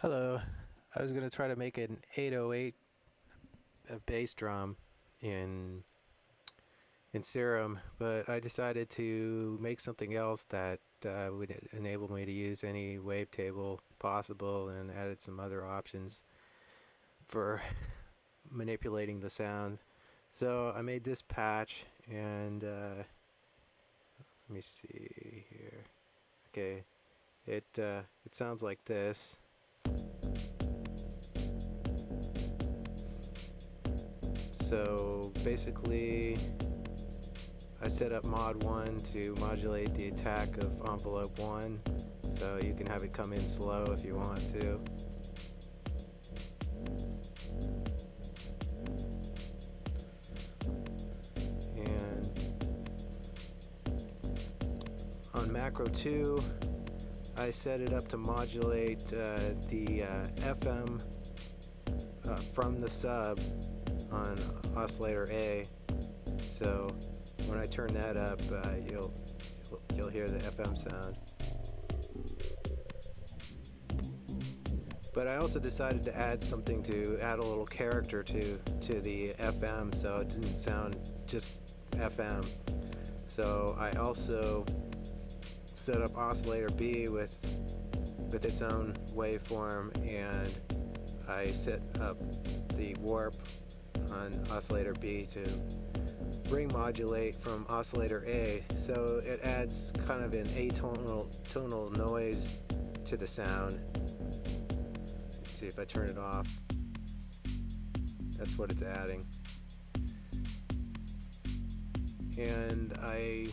Hello. I was going to try to make an 808 bass drum in Serum, but I decided to make something else that would enable me to use any wavetable possible, and added some other options for manipulating the sound. So I made this patch, and let me see here. Okay, it sounds like this. So basically, I set up mod 1 to modulate the attack of envelope 1, so you can have it come in slow if you want to. And on macro 2, I set it up to modulate the FM from the sub on oscillator A. So when I turn that up, you'll hear the FM sound. But I also decided to add something to add a little character to the FM, so it didn't sound just FM. So I also set up oscillator B with its own waveform, and I set up the warp on oscillator B to ring modulate from oscillator A, so it adds kind of an tonal noise to the sound. Let's see if I turn it off. That's what it's adding. And I'm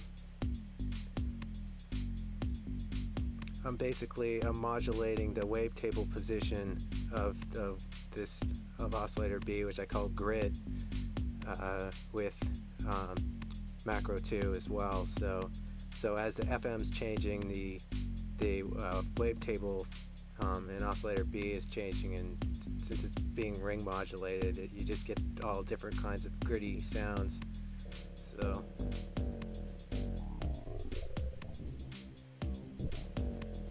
modulating the wavetable position of oscillator B, which I call grit, with macro 2 as well. So as the FM's changing, the wavetable in oscillator B is changing, and since it's being ring modulated, you just get all different kinds of gritty sounds. So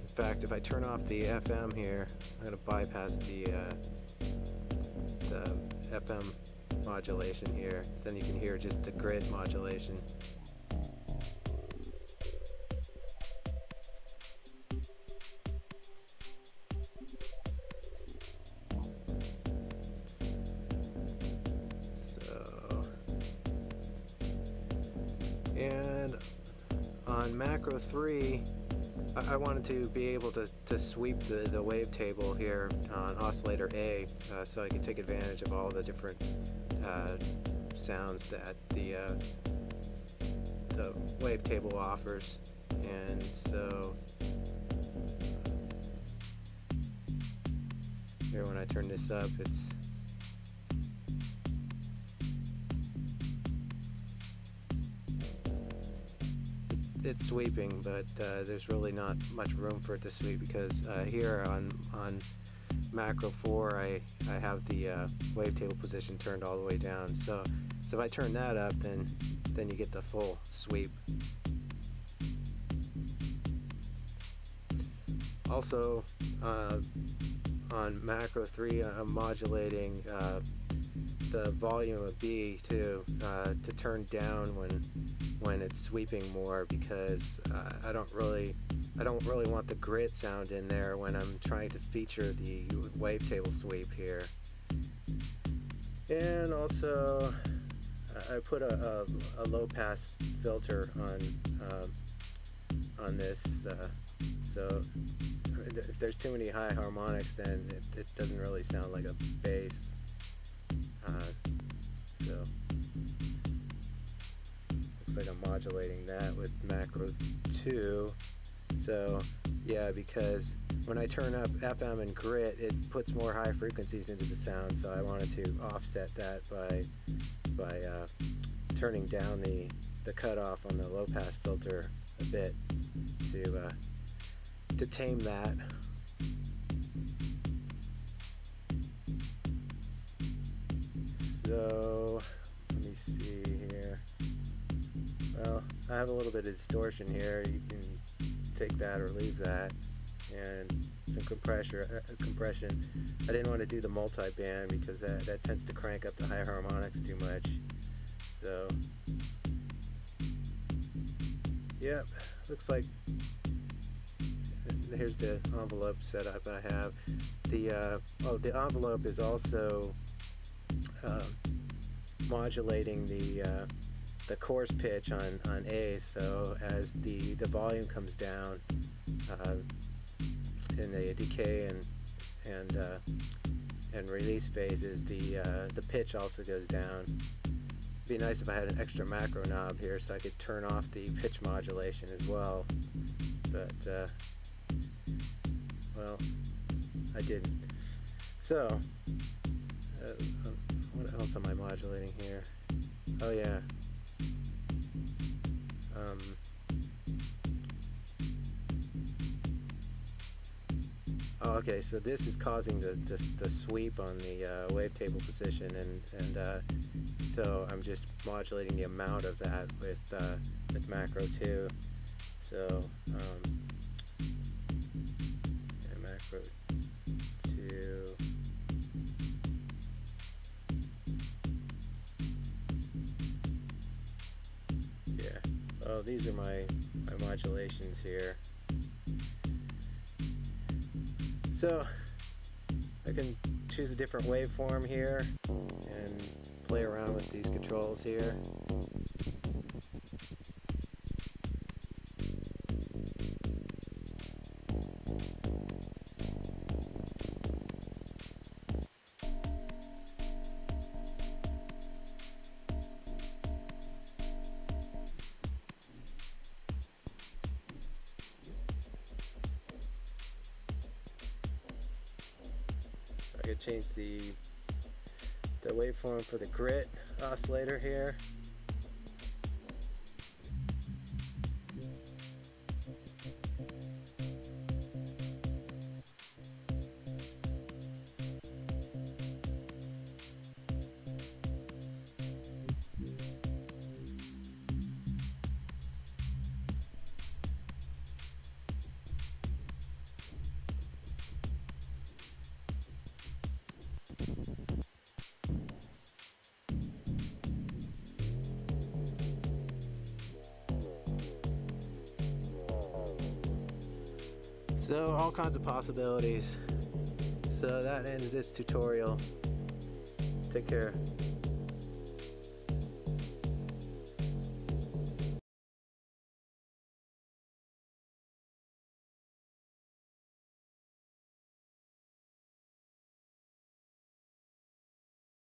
in fact, if I turn off the FM here, I'm going to bypass the FM modulation here. Then you can hear just the grid modulation. So, and on macro 3, I wanted to be able to sweep the wavetable here on oscillator A, so I can take advantage of all the different sounds that the wavetable offers. And so here, when I turn this up, it's sweeping, but there's really not much room for it to sweep, because here on macro 4 I have the wavetable position turned all the way down. So if I turn that up, then you get the full sweep. Also on macro 3, I'm modulating the volume of B too, to turn down when it's sweeping more, because I don't really want the grit sound in there when I'm trying to feature the wavetable sweep here. And also I put a low pass filter on this, so if there's too many high harmonics, then it doesn't really sound like a bass. So looks like I'm modulating that with macro 2. So yeah, because when I turn up FM and grit, it puts more high frequencies into the sound, so I wanted to offset that by turning down the cutoff on the low pass filter a bit to tame that. So let me see here. Well, I have a little bit of distortion here. You can take that or leave that. And some compression. I didn't want to do the multi-band because that tends to crank up the high harmonics too much. So, yep, looks like here's the envelope setup I have. The envelope is also modulating the coarse pitch on A, so as the volume comes down in the decay and release phases, the pitch also goes down. It'd be nice if I had an extra macro knob here so I could turn off the pitch modulation as well, but well, I didn't. So what else am I modulating here? Oh yeah. Oh, okay, so this is causing the sweep on the wavetable position, and so I'm just modulating the amount of that with macro 2. So yeah, macro 2. Yeah. Oh, these are my modulations here. So I can choose a different waveform here and play around with these controls here. I could change the waveform for the grit oscillator here. So all kinds of possibilities. So that ends this tutorial. Take care.